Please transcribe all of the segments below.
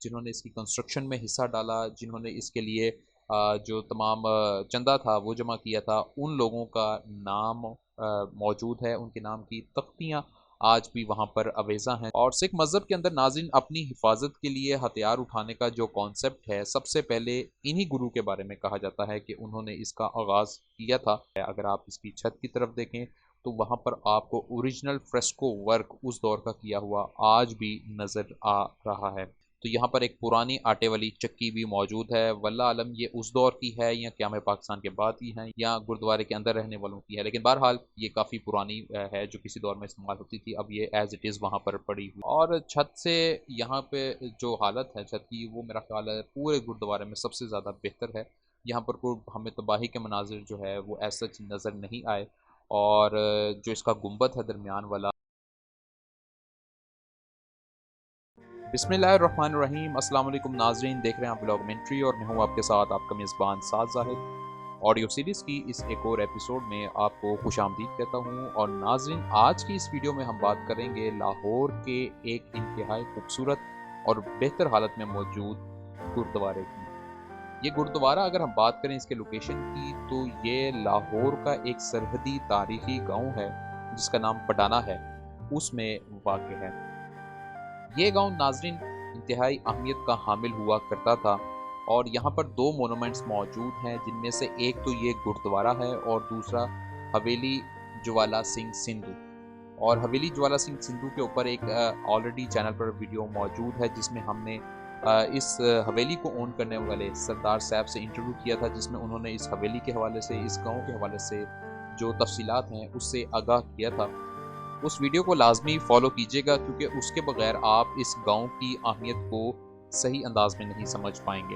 जिन्होंने इसकी कंस्ट्रक्शन में हिस्सा डाला, जिन्होंने इसके लिए जो तमाम चंदा था वो जमा किया था, उन लोगों का नाम मौजूद है, उनके नाम की तख्तियाँ आज भी वहाँ पर अवेज़ा हैं। और सिख मज़हब के अंदर नाज़रीन अपनी हिफाजत के लिए हथियार उठाने का जो कॉन्सेप्ट है, सबसे पहले इन्हीं गुरु के बारे में कहा जाता है कि उन्होंने इसका आगाज़ किया था। अगर आप इसकी छत की तरफ देखें तो वहाँ पर आपको ओरिजिनल फ्रेस्को वर्क उस दौर का किया हुआ आज भी नज़र आ रहा है। तो यहाँ पर एक पुरानी आटे वाली चक्की भी मौजूद है। वल्लाह आलम ये उस दौर की है या क़याम पाकिस्तान के बाद की है या गुरुद्वारे के अंदर रहने वालों की है। लेकिन बहरहाल ये काफ़ी पुरानी है जो किसी दौर में इस्तेमाल होती थी। अब ये एज़ इट इज़ वहाँ पर पड़ी हुई। और छत से यहाँ पे जो हालत है छत की, वो मेरा ख़्याल है पूरे गुरुद्वारे में सबसे ज़्यादा बेहतर है। यहाँ पर कोई हमें तबाही के मनाज़िर जो है वो एज़ सच नज़र नहीं आए। और जो इसका गुंबद है दरमियान वाला, बिस्मिल्लाहिर्रहमानिर्रहीम, अस्सलाम वालेकुम नाज़रीन, देख रहे हैं आप व्लॉगमेंट्री और मैं हूँ आपके साथ आपका मेज़बान साद ज़ाहिद। ऑडियो सीरीज़ की इस एक और एपिसोड में आपको खुशामदीद कहता हूँ। और नाज़रीन, आज की इस वीडियो में हम बात करेंगे लाहौर के एक इंतहाई खूबसूरत और बेहतर हालत में मौजूद गुरुद्वारे की। ये गुरुद्वारा, अगर हम बात करें इसके लोकेशन की, तो ये लाहौर का एक सरहदी तारीखी गाँव है जिसका नाम पडाना है, उसमें वाक़ है। ये गांव नाजरीन इंतहाई अहमियत का हामिल हुआ करता था। और यहाँ पर दो मोनूमेंट्स मौजूद हैं, जिनमें से एक तो ये गुरुद्वारा है और दूसरा हवेली ज्वाला सिंह सिंधु। और हवेली ज्वाला सिंह सिंधु के ऊपर एक ऑलरेडी चैनल पर वीडियो मौजूद है जिसमें हमने इस हवेली को ओन करने वाले सरदार साहब से इंटरव्यू किया था, जिसमें उन्होंने इस हवेली के हवाले से, इस गांव के हवाले से जो तफसीलात हैं उससे आगाह किया था। उस वीडियो को लाजमी फॉलो कीजिएगा, क्योंकि उसके बगैर आप इस गांव की अहमियत को सही अंदाज में नहीं समझ पाएंगे।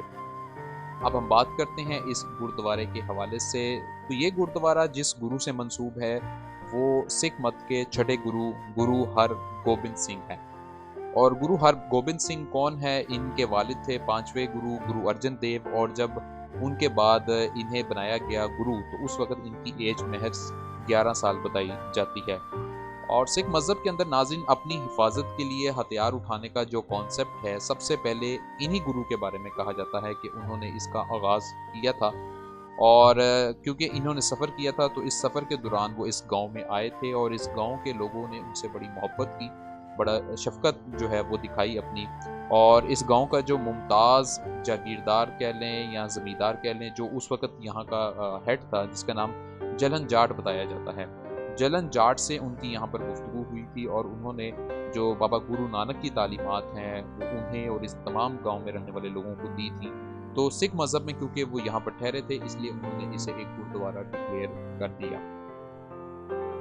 अब हम बात करते हैं इस गुरुद्वारे के हवाले से। तो ये गुरुद्वारा जिस गुरु से मंसूब है वो सिख मत के छठे गुरु गुरु हर गोबिंद सिंह हैं। और गुरु हर गोबिंद सिंह कौन है? इनके वालिद थे पांचवें गुरु गुरु अर्जन देव। और जब उनके बाद इन्हें बनाया गया गुरु, तो उस वक्त इनकी एज महज 11 साल बताई जाती है। और सिख मज़हब के अंदर नाज़रीन अपनी हिफाजत के लिए हथियार उठाने का जो कॉन्सेप्ट है, सबसे पहले इन्हीं गुरु के बारे में कहा जाता है कि उन्होंने इसका आगाज़ किया था। और क्योंकि इन्होंने सफ़र किया था, तो इस सफ़र के दौरान वो इस गांव में आए थे और इस गांव के लोगों ने उनसे बड़ी मोहब्बत की, बड़ा शफ़क़त जो है वो दिखाई अपनी। और इस गांव का जो मुमताज़ जागीरदार कह लें या ज़मींदार कह लें, जो उस वक़्त यहाँ का हेड था, जिसका नाम जलन जाट बताया जाता है, जलन जाट से उनकी यहाँ पर गुफ्तगू हुई थी। और उन्होंने जो बाबा गुरु नानक की तालीमात हैं वो उन्हें और इस तमाम गांव में रहने वाले लोगों को दी थी। तो सिख मज़हब में क्योंकि वो यहाँ पर ठहरे थे, इसलिए उन्होंने इसे एक गुरुद्वारा डिक्लेयर कर दिया।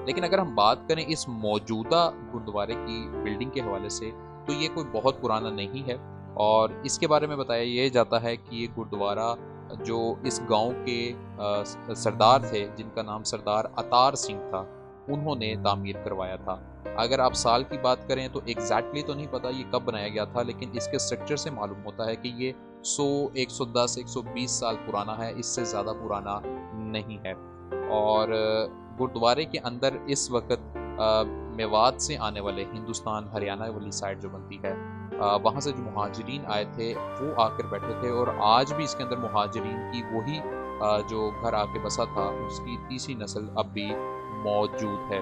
लेकिन अगर हम बात करें इस मौजूदा गुरुद्वारे की बिल्डिंग के हवाले से, तो ये कोई बहुत पुराना नहीं है। और इसके बारे में बताया ये जाता है कि ये गुरुद्वारा जो इस गांव के सरदार थे, जिनका नाम सरदार अतार सिंह था, उन्होंने तामीर करवाया था। अगर आप साल की बात करें तो एग्जैक्टली तो नहीं पता ये कब बनाया गया था, लेकिन इसके स्ट्रक्चर से मालूम होता है कि ये 100, 110, 120 साल पुराना है, इससे ज़्यादा पुराना नहीं है। और गुरुद्वारे के अंदर इस वक्त मेवात से आने वाले, हिंदुस्तान हरियाणा वाली साइड जो बनती है, वहाँ से जो मुहाजिरीन आए थे वो आकर बैठे थे। और आज भी इसके अंदर मुहाजिरीन की वही जो घर आके बसा था, उसकी तीसरी नस्ल अब भी मौजूद है।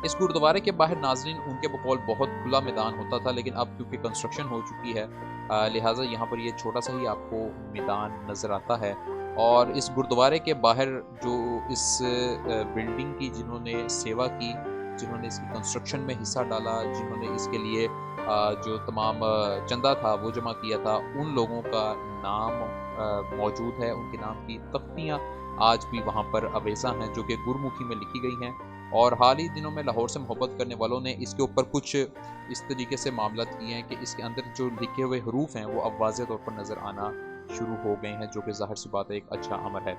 इस गुरुद्वारे के बाहर नाजरीन उनके बकौल बहुत खुला मैदान होता था, लेकिन अब क्योंकि कंस्ट्रक्शन हो चुकी है, लिहाजा यहाँ पर ये छोटा सा ही आपको मैदान नज़र आता है। और इस गुरुद्वारे के बाहर जो इस बिल्डिंग की जिन्होंने सेवा की, जिन्होंने इसकी कंस्ट्रक्शन में हिस्सा डाला, जिन्होंने इसके लिए जो तमाम चंदा था वो जमा किया था, उन लोगों का नाम मौजूद है, उनके नाम की तख्तियाँ आज भी वहाँ पर अवेज़ा हैं, जो कि गुरमुखी में लिखी गई हैं। और हाल ही दिनों में लाहौर से मोहब्बत करने वालों ने इसके ऊपर कुछ इस तरीके से मामलात किए हैं कि इसके अंदर जो लिखे हुए हरूफ हैं वो अब वाज़ेह तौर पर नज़र आना शुरू हो गए हैं, जो कि ज़ाहिर सी बात है एक अच्छा अमर है।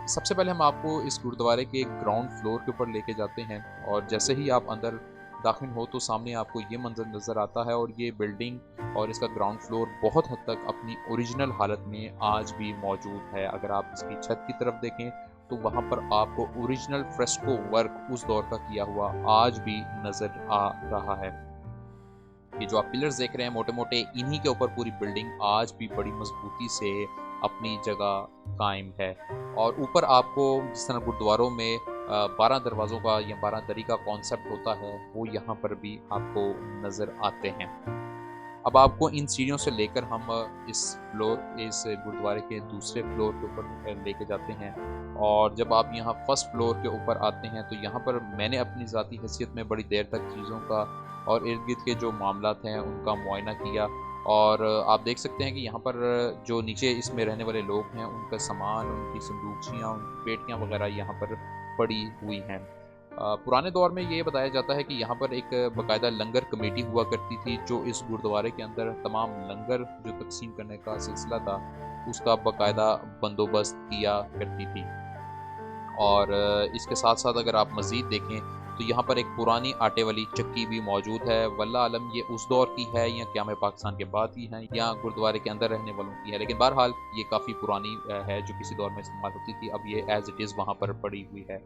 सबसे पहले हम आपको इस गुरुद्वारे के ग्राउंड फ्लोर के ऊपर लेके जाते हैं। और जैसे ही आप अंदर दाखिल हो तो सामने आपको ये मंजर नज़र आता है। और ये बिल्डिंग और इसका ग्राउंड फ्लोर बहुत हद तक अपनी ओरिजिनल हालत में आज भी मौजूद है। अगर आप इसकी छत की तरफ देखें तो वहाँ पर आपको ओरिजिनल फ्रेस्को वर्क उस दौर का किया हुआ आज भी नज़र आ रहा है। ये जो आप पिलर्स देख रहे हैं मोटे मोटे, इन्हीं के ऊपर पूरी बिल्डिंग आज भी बड़ी मजबूती से अपनी जगह कायम है। और ऊपर आपको जिस तरह गुरुद्वारों में 12 दरवाज़ों का या 12 दरी का कॉन्सेप्ट होता है, वो यहाँ पर भी आपको नज़र आते हैं। अब आपको इन सीढ़ियों से लेकर हम इस गुरुद्वारे के दूसरे फ्लोर के ऊपर लेके जाते हैं। और जब आप यहाँ फर्स्ट फ्लोर के ऊपर आते हैं तो यहाँ पर मैंने अपनी ज़ाती हैसियत में बड़ी देर तक चीज़ों का और इर्द गिर्द के जो मामलात हैं उनका मुआयना किया। और आप देख सकते हैं कि यहाँ पर जो नीचे इसमें रहने वाले लोग हैं, उनका सामान, उनकी संदूकचियाँ, उनकी पेटियाँ वगैरह यहाँ पर पड़ी हुई हैं। पुराने दौर में ये बताया जाता है कि यहाँ पर एक बाकायदा लंगर कमेटी हुआ करती थी, जो इस गुरुद्वारे के अंदर तमाम लंगर जो तकसीम करने का सिलसिला था, उसका बाकायदा बंदोबस्त किया करती थी। और इसके साथ साथ अगर आप मज़ीद देखें तो यहाँ पर एक पुरानी आटे वाली चक्की भी मौजूद है। वल्लाह आलम ये उस दौर की है या क़याम पाकिस्तान के बाद की है या गुरुद्वारे के अंदर रहने वालों की है, लेकिन बहरहाल ये काफ़ी पुरानी है, जो किसी दौर में इस्तेमाल होती थी। अब ये एज़ इट इज़ वहाँ पर पड़ी हुई है।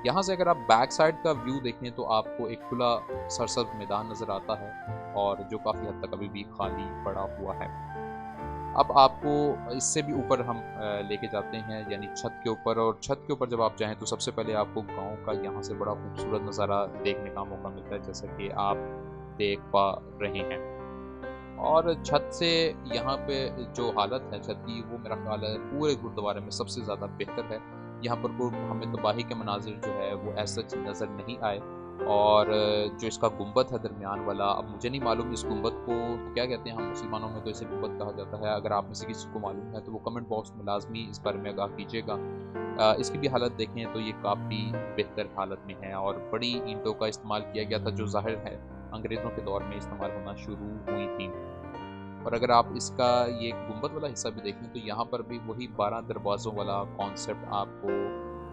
यहाँ से अगर आप बैक साइड का व्यू देखें तो आपको एक खुला सरसब्ज़ मैदान नज़र आता है, और जो काफ़ी हद तक अभी भी खाली पड़ा हुआ है। अब आपको इससे भी ऊपर हम लेके जाते हैं, यानी छत के ऊपर। और छत के ऊपर जब आप जाएँ तो सबसे पहले आपको गाँव का यहाँ से बड़ा खूबसूरत नज़ारा देखने का मौका मिलता है, जैसा कि आप देख पा रहे हैं। और छत से यहाँ पे जो हालत है छत की, वो मेरा ख़्याल है पूरे गुरुद्वारे में सबसे ज़्यादा बेहतर है। यहाँ पर कोई हमें तबाही के मनाज़िर जो है वो एज़ सच नज़र नहीं आए। और जो इसका गुंबद है दरमियान वाला, अब मुझे नहीं मालूम इस गुंबद को क्या कहते हैं, हम मुसलमानों में तो इसे गुंबद कहा जाता है। अगर आप में से किसी को मालूम है तो वो कमेंट बॉक्स में लाजमी इस बारे में आगाह कीजिएगा। इसकी भी हालत देखें तो ये काफ़ी बेहतर हालत में है, और बड़ी ईंटों का इस्तेमाल किया गया था, जो ज़ाहिर है अंग्रेज़ों के दौर में इस्तेमाल होना शुरू हुई थी। और अगर आप इसका ये गुंबद वाला हिस्सा भी देखें तो यहाँ पर भी वही 12 दरवाज़ों वाला कॉन्सेप्ट आपको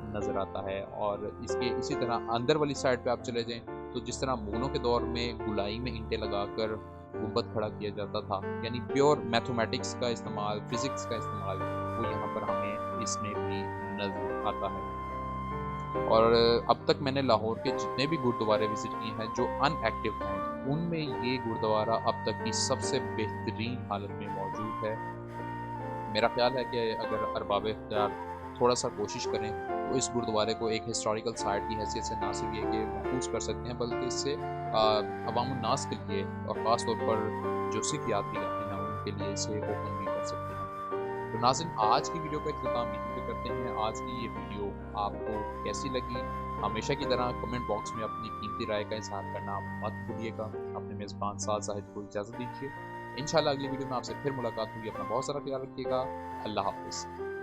नज़र आता है। और इसके इसी तरह अंदर वाली साइड पे आप चले जाएँ तो जिस तरह मुगलों के दौर में गुलाई में ईंटें लगाकर गुंबद खड़ा किया जाता था, यानी प्योर मैथमेटिक्स का इस्तेमाल, फिज़िक्स का इस्तेमाल, वो यहाँ पर हमें इसमें भी नज़र आता है। और अब तक मैंने लाहौर के जितने भी गुरुद्वारे विज़िट किए हैं जो अनएक्टिव हैं, उनमें ये गुरुद्वारा अब तक की सबसे बेहतरीन हालत में मौजूद है। मेरा ख़्याल है कि अगर अरबाब इख्तियार थोड़ा-सा कोशिश करें तो इस गुरुद्वारे को एक हिस्टोरिकल साइट की हैसियत से ना सिर्फ ये कि महफूज़ कर सकते हैं, बल्कि इससे अवामुन्नास के लिए और ख़ास तौर पर जो सिख यात्री रहते हैं उनके लिए इसे ओपन भी कर सकते हैं। तो नाज़रीन, आज की वीडियो का इख्तिताम यहीं पे करते हैं। आज की ये वीडियो आपको कैसी लगी? हमेशा की तरह कमेंट बॉक्स में अपनी कीमती राय का इज़हार करना मत भूलिएगा। अपने मेज़बान साद ज़ाहिद को इजाज़त दीजिए। इंशाल्लाह अगली वीडियो में आपसे फिर मुलाकात होगी। अपना बहुत सारा ख्याल रखिएगा। अल्लाह हाफ़िज़।